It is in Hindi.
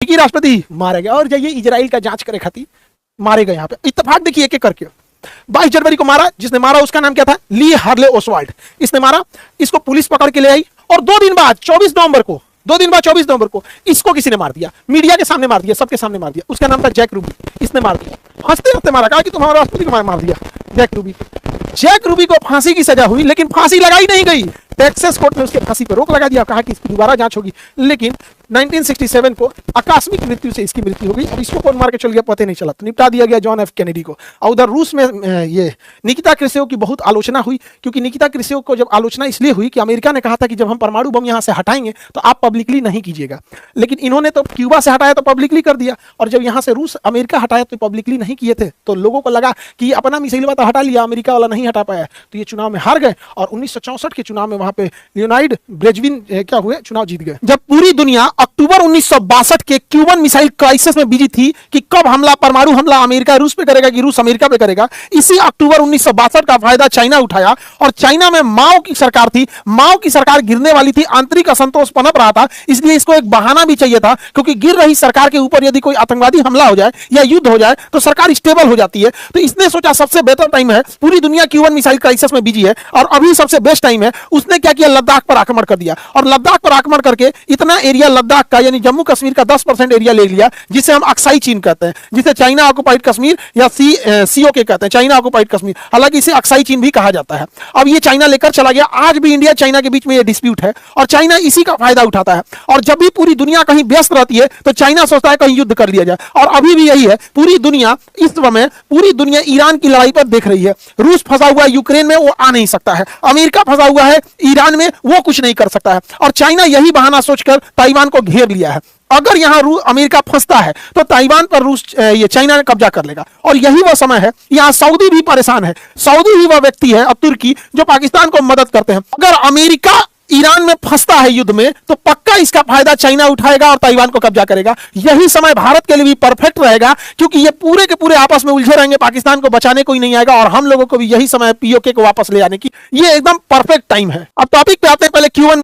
अमेरिकी राष्ट्रपति मारे गए और जाइए इजराइल का जांच करे खातिर मारे गए। यहाँ पे इत्तेफाक देखिए एक एक करके 22 जनवरी को मारा, जिसने मारा उसका नाम क्या था, ली हार्ले ओसवाल्ड, इसने मारा, इसको पुलिस पकड़ के ले आई और 2 दिन बाद 24 नवंबर को इसको किसी ने मार दिया, मीडिया के सामने मार दिया, सबके सामने मार दिया। उसका नाम था जैक रूबी, इसने मार दिया, हंसते हंसते मारा, कहा कि तुम्हारे राष्ट्रपति को मार दिया। जैक रूबी को फांसी की सजा हुई, लेकिन फांसी लगाई नहीं गई। टेक्सास कोर्ट ने उसके फांसी पर रोक लगा दिया, कहा कि इसकी दोबारा जांच होगी। लेकिन 1967 को आकस्मिक मृत्यु से इसकी मृत्यु हो गई। अब इसको कौन मार के चल गया पता नहीं चला, तो निपटा दिया गया जॉन एफ कैनेडी को। और उधर रूस में ये निकिता क्रुश्चेव की बहुत आलोचना हुई, क्योंकि निकिता क्रुश्चेव को जब आलोचना इसलिए हुई कि अमेरिका ने कहा था कि जब हम परमाणु बम यहाँ से हटाएंगे तो आप पब्लिकली नहीं कीजिएगा, लेकिन इन्होंने तो क्यूबा से हटाया तो पब्लिकली कर दिया, और जब यहाँ से रूस अमेरिका हटाया तो पब्लिकली नहीं किए थे। तो लोगों को लगा कि अपना मिसाइल तो हटा लिया, अमेरिका वाला नहीं हटा पाया, तो ये चुनाव में हार गए। और 1964 के चुनाव में वहां पे लियोनार्ड ब्रेजविन क्या हुए, चुनाव जीत गए। जब पूरी दुनिया अक्टूबर 1962 के क्यूबन मिसाइल क्राइसिस में बिजी थी कि कब हमला, परमाणु हमला अमेरिका रूस पे करेगा कि रूस अमेरिका पे करेगा, इसी अक्टूबर 1962 का फायदा चाइना उठाया। और चाइना में माओ की सरकार थी, माओ की सरकार गिरने वाली थी, आंतरिक असंतोष पनप रहा था, इसलिए इसको एक बहाना भी चाहिए था, क्योंकि गिर रही सरकार के ऊपर यदि कोई आतंकवादी हमला हो जाए या युद्ध हो जाए तो सरकार स्टेबल हो जाती है। तो इसने सोचा सबसे बेहतर टाइम है, पूरी दुनिया क्यूबन मिसाइल क्राइसिस में बिजी है और अभी सबसे बेस्ट टाइम है। उसने क्या किया, लद्दाख पर आक्रमण कर दिया, और लद्दाख पर आक्रमण करके इतना एरिया लद्दाख का यानी जम्मू कश्मीर का 10% एरिया ले लिया, जिसे हम अक्साई चीन कहते हैं, जिसे चाइना ऑक्युपाइड कश्मीर या सीओके कहते हैं, चाइना ऑक्युपाइड कश्मीर, हालांकि इसे अक्साई चीन भी कहा जाता है। अब ये चाइना लेकर चला गया। आज भी इंडिया चाइना के बीच में ये डिस्प्यूट है और चाइना इसी का फायदा उठाता है। और जब भी पूरी दुनिया कहीं व्यस्त रहती है तो चाइना सोचता है कहीं युद्ध कर लिया जाए, और अभी भी यही है। पूरी दुनिया इस समय पूरी दुनिया ईरान की लड़ाई पर देख रही है। रूस फंसा हुआ है यूक्रेन में, वो आ नहीं सकता है, अमेरिका फंसा हुआ है ईरान में, वो कुछ नहीं कर सकता है, और चाइना यही बहाना सोचकर ताइवान को घेर लिया है। अगर यहां अमेरिका फंसता है तो ताइवान पर ये चाइना ने कब्जा कर लेगा, और यही वह समय है। यहां सऊदी भी परेशान है, सऊदी ही वह व्यक्ति है, अब तुर्की, जो पाकिस्तान को मदद करते हैं। अगर अमेरिका ईरान में फंसता है युद्ध में तो पक्का इसका फायदा चाइना उठाएगा और ताइवान को कब्जा करेगा। यही समय भारत के लिए भी परफेक्ट रहेगा, क्योंकि ये पूरे के पूरे आपस में उलझे रहेंगे, पाकिस्तान को बचाने कोई नहीं आएगा, और हम लोगों को भी यही समय पीओके को वापस ले आने की, ये एकदम परफेक्ट टाइम है। अब टॉपिक पे आते हैं, पहले क्यूबन